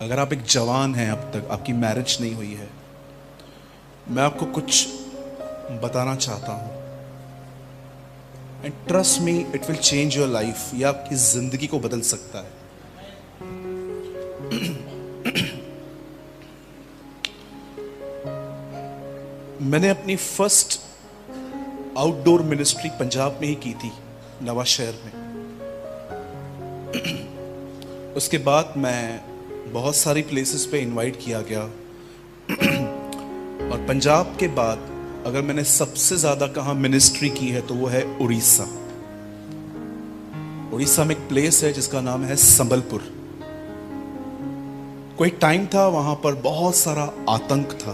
अगर आप एक जवान हैं, अब तक आपकी मैरिज नहीं हुई है, मैं आपको कुछ बताना चाहता हूं। And trust me, it will change your life. ये आपकी जिंदगी को बदल सकता है। मैंने अपनी फर्स्ट आउटडोर मिनिस्ट्री पंजाब में ही की थी, नवा शहर में। उसके बाद मैं बहुत सारी प्लेसेस पे इनवाइट किया गया। और पंजाब के बाद अगर मैंने सबसे ज्यादा कहाँ मिनिस्ट्री की है तो वो है उड़ीसा। उड़ीसा में एक प्लेस है जिसका नाम है संबलपुर। कोई टाइम था वहां पर बहुत सारा आतंक था,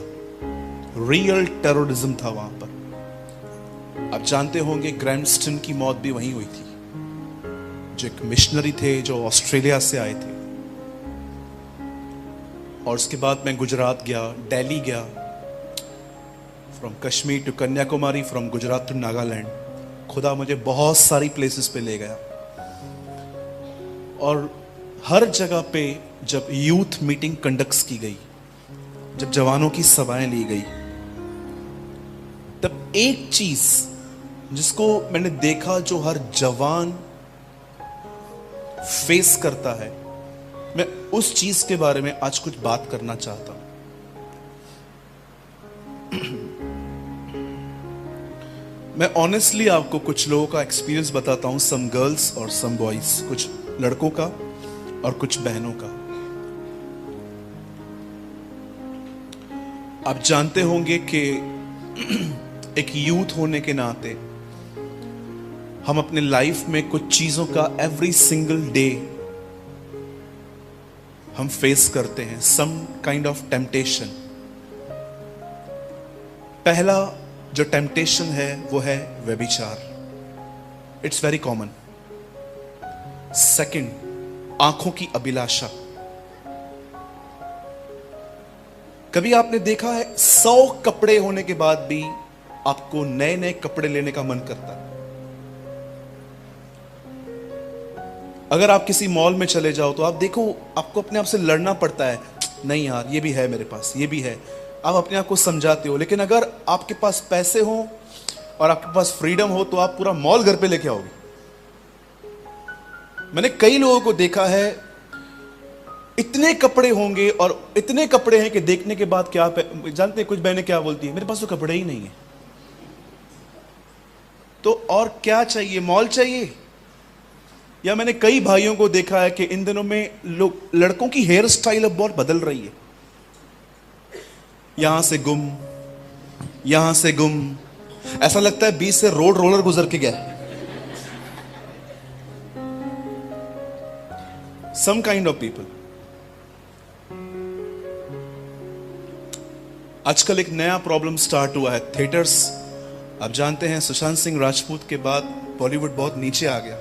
रियल टेररिज्म था वहां पर। आप जानते होंगे ग्रैंडस्टन की मौत भी वहीं हुई थी, जो एक मिशनरी थे जो ऑस्ट्रेलिया से आए थे। और उसके बाद मैं गुजरात गया, दिल्ली गया, from Kashmir to Kanyakumari, from Gujarat to Nagaland. खुदा मुझे बहुत सारी प्लेसेस पे ले गया। और हर जगह पे जब यूथ मीटिंग कंडक्ट की गई, जब जवानों की सभाएं ली गई, तब एक चीज जिसको मैंने देखा जो हर जवान फेस करता है, मैं उस चीज के बारे में आज कुछ बात करना चाहता हूं। मैं ऑनेस्टली आपको कुछ लोगों का एक्सपीरियंस बताता हूं, सम गर्ल्स और सम बॉयज, कुछ लड़कों का और कुछ बहनों का। आप जानते होंगे कि एक यूथ होने के नाते हम अपने लाइफ में कुछ चीजों का एवरी सिंगल डे हम फेस करते हैं, सम काइंड ऑफ टेम्पटेशन। पहला जो टेम्पटेशन है वो है व्यभिचार, इट्स वेरी कॉमन। सेकंड, आंखों की अभिलाषा। कभी आपने देखा है 100 कपड़े होने के बाद भी आपको नए नए कपड़े लेने का मन करता है? अगर आप किसी मॉल में चले जाओ तो आप देखो, आपको अपने आप से लड़ना पड़ता है, नहीं यार ये भी है मेरे पास, ये भी है। आप अपने आप को समझाते हो। लेकिन अगर आपके पास पैसे हो और आपके पास फ्रीडम हो तो आप पूरा मॉल घर पे लेके आओगे। मैंने कई लोगों को देखा है, इतने कपड़े होंगे और इतने कपड़े हैं कि देखने के बाद क्या जानते हैं कुछ बहनें क्या बोलती है, मेरे पास तो कपड़े ही नहीं है। तो और क्या चाहिए, मॉल चाहिए? या मैंने कई भाइयों को देखा है कि इन दिनों में लोग, लड़कों की हेयर स्टाइल अब बहुत बदल रही है। यहां से गुम, यहां से गुम, ऐसा लगता है 20 से रोड रोलर गुजर के गया। Some kind of people. आजकल एक नया प्रॉब्लम स्टार्ट हुआ है, थिएटर्स। आप जानते हैं सुशांत सिंह राजपूत के बाद बॉलीवुड बहुत नीचे आ गया।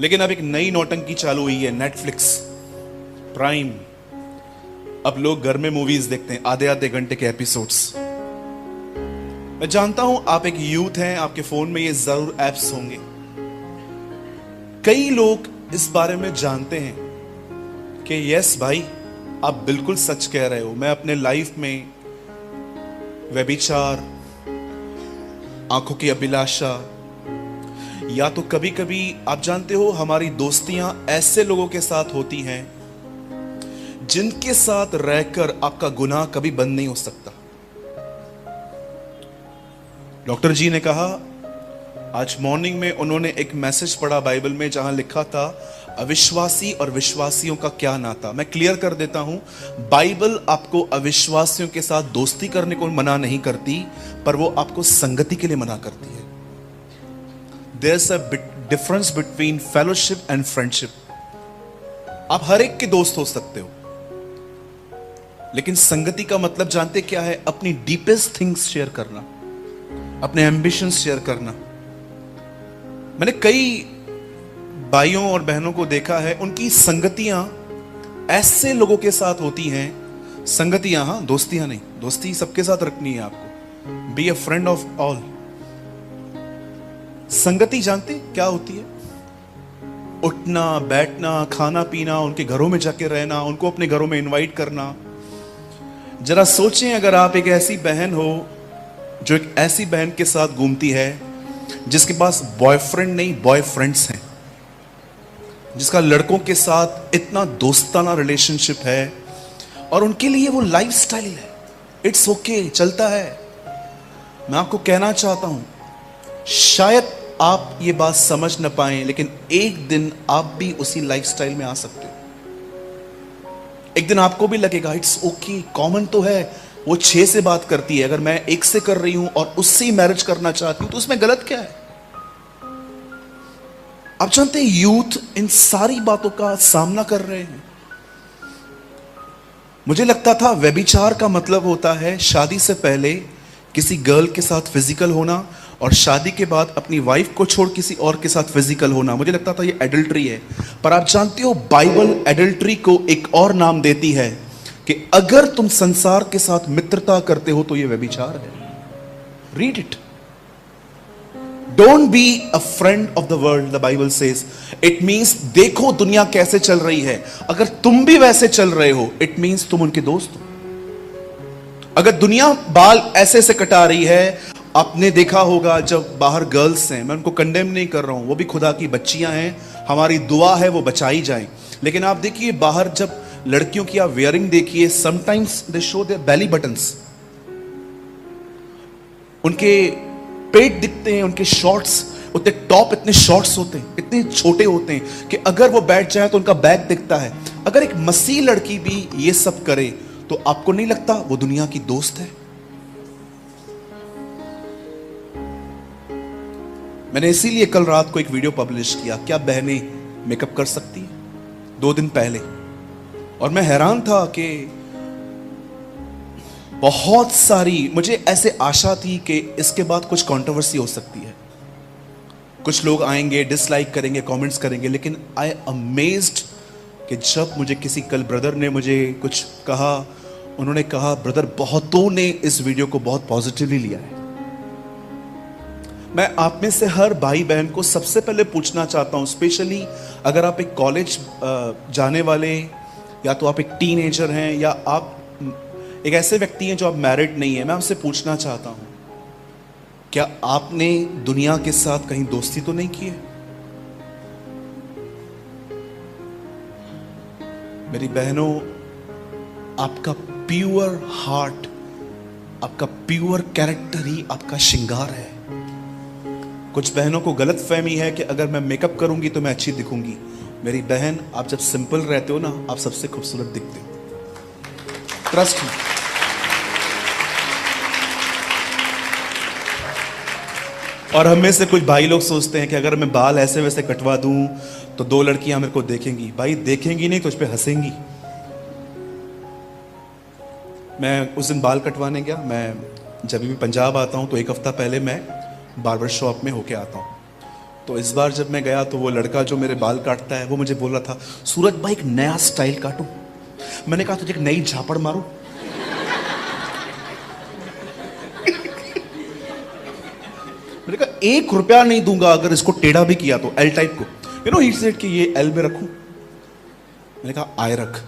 लेकिन अब एक नई नौटंकी चालू हुई है, नेटफ्लिक्स, प्राइम। अब लोग घर में मूवीज देखते हैं, आधे आधे घंटे के एपिसोड्स। मैं जानता हूं आप एक यूथ हैं, आपके फोन में ये जरूर एप्स होंगे। कई लोग इस बारे में जानते हैं कि यस भाई, आप बिल्कुल सच कह रहे हो। मैं अपने लाइफ में व्यभिचार, आंखों की अभिलाषा, या तो कभी कभी आप जानते हो हमारी दोस्तियां ऐसे लोगों के साथ होती हैं जिनके साथ रहकर आपका गुनाह कभी बंद नहीं हो सकता। डॉक्टर जी ने कहा, आज मॉर्निंग में उन्होंने एक मैसेज पढ़ा बाइबल में जहां लिखा था अविश्वासी और विश्वासियों का क्या नाता। मैं क्लियर कर देता हूं, बाइबल आपको अविश्वासियों के साथ दोस्ती करने को मना नहीं करती, पर वो आपको संगति के लिए मना करती है। There's a difference between fellowship and friendship. आप हर एक के दोस्त हो सकते हो, लेकिन संगति का मतलब जानते क्या है? अपनी डीपेस्ट थिंग्स शेयर करना, अपने एम्बिशंस शेयर करना। मैंने कई भाइयों और बहनों को देखा है, उनकी संगतियां ऐसे लोगों के साथ होती हैं, संगतियां, हां, दोस्तियां नहीं, दोस्ती सबके साथ रखनी है आपको। Be a friend of all. संगति जानते क्या होती है? उठना बैठना, खाना पीना, उनके घरों में जाके रहना, उनको अपने घरों में इनवाइट करना। जरा सोचें, अगर आप एक ऐसी बहन हो जो एक ऐसी बहन के साथ घूमती है जिसके पास बॉयफ्रेंड नहीं बॉयफ्रेंड्स हैं, जिसका लड़कों के साथ इतना दोस्ताना रिलेशनशिप है और उनके लिए वो लाइफस्टाइल है, इट्स ओके, चलता है। मैं आपको कहना चाहता हूं, शायद आप ये बात समझ न पाए, लेकिन एक दिन आप भी उसी लाइफस्टाइल में आ सकते हो। एक दिन आपको भी लगेगा इट्स ओके, कॉमन तो है, वो 6 से बात करती है, अगर मैं 1 से कर रही हूं और उससे ही मैरिज करना चाहती हूं तो उसमें गलत क्या है? आप जानते हैं यूथ इन सारी बातों का सामना कर रहे हैं। मुझे लगता था व्यभिचार का मतलब होता है शादी से पहले किसी गर्ल के साथ फिजिकल होना और शादी के बाद अपनी वाइफ को छोड़ किसी और के साथ फिजिकल होना। मुझे लगता था ये एडल्ट्री है, पर आप जानते हो बाइबल एडल्ट्री को एक और नाम देती है कि अगर तुम संसार के साथ मित्रता करते हो तो ये व्यभिचार है। Read it. Don't be a friend of the world, the Bible says. It means देखो दुनिया कैसे चल रही है, अगर तुम भी वैसे चल रहे हो इट मींस तुम उनके दोस्त हो। अगर दुनिया बाल ऐसे से कटा रही है, आपने देखा होगा जब बाहर गर्ल्स हैं, मैं उनको कंडेम नहीं कर रहा हूं, वो भी खुदा की बच्चियां हैं, हमारी दुआ है वो बचाई जाएं, लेकिन आप देखिए बाहर जब लड़कियों की आप वेयरिंग देखिए, sometimes they show their belly buttons, उनके पेट दिखते हैं, उनके शॉर्ट्स, उतने टॉप इतने शॉर्ट्स होते हैं, इतने छोटे होते हैं कि अगर वो बैठ जाए तो उनका बैक दिखता है। अगर एक मसीह लड़की भी ये सब करे तो आपको नहीं लगता वो दुनिया की दोस्त है? मैंने इसीलिए कल रात को एक वीडियो पब्लिश किया, क्या बहनें मेकअप कर सकती हैं, 2 दिन पहले, और मैं हैरान था कि बहुत सारी, मुझे ऐसे आशा थी कि इसके बाद कुछ कंट्रोवर्सी हो सकती है, कुछ लोग आएंगे, डिसलाइक करेंगे, कमेंट्स करेंगे, लेकिन आई अमेज्ड कि जब मुझे किसी कल ब्रदर ने मुझे कुछ कहा, उन्होंने कहा ब्रदर बहुतों ने इस वीडियो को बहुत पॉजिटिवली लिया है। मैं आप में से हर भाई बहन को सबसे पहले पूछना चाहता हूं, स्पेशली अगर आप एक कॉलेज जाने वाले, या तो आप एक टीनेजर हैं, या आप एक ऐसे व्यक्ति हैं जो आप मैरिड नहीं है, मैं आपसे पूछना चाहता हूं, क्या आपने दुनिया के साथ कहीं दोस्ती तो नहीं की है? मेरी बहनों, आपका प्योर हार्ट, आपका प्योर कैरेक्टर ही आपका श्रृंगार है। कुछ बहनों को गलत फहमी है कि अगर मैं मेकअप करूंगी तो मैं अच्छी दिखूंगी। मेरी बहन, आप जब सिंपल रहते हो ना, आप सबसे खूबसूरत दिखते हो, ट्रस्ट मी। और हम में से कुछ भाई लोग सोचते हैं कि अगर मैं बाल ऐसे वैसे कटवा दूं तो 2 लड़कियां मेरे को देखेंगी। भाई देखेंगी नहीं तो उस पर हंसेंगी। मैं उस दिन बाल कटवाने गया, मैं जब भी पंजाब आता हूं तो 1 हफ्ता पहले मैं बार्बर शॉप में होके आता हूं। तो इस बार जब मैं गया तो वो लड़का जो मेरे बाल काटता है वो मुझे बोल रहा था, सूरज भाई एक नया स्टाइल काटूं। मैंने कहा तुझे एक नई झापड़ मारूं। मैंने कहा 1 रुपया नहीं दूंगा अगर इसको टेढ़ा भी किया तो, एल टाइप को, यू नो, ही सेड कि ये एल में रखूं। मैंने कहा आए रख।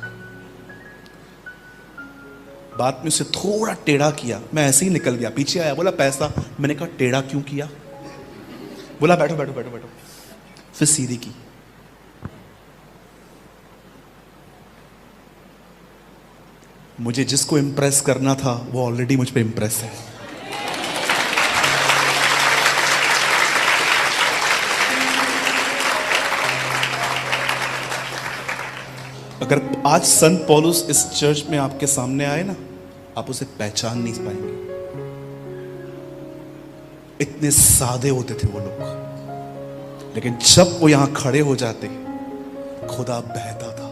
बाद में उसे थोड़ा टेढ़ा किया, मैं ऐसे ही निकल गया, पीछे आया, बोला पैसा। मैंने कहा टेढ़ा क्यों किया? बोला बैठो बैठो बैठो बैठो, फिर सीधी की। मुझे जिसको इंप्रेस करना था वो ऑलरेडी मुझ पे इंप्रेस है। अगर आज संत पौलुस इस चर्च में आपके सामने आए ना, आप उसे पहचान नहीं पाएंगे। इतने सादे होते थे वो लोग, लेकिन जब वो यहां खड़े हो जाते खुदा बहता था।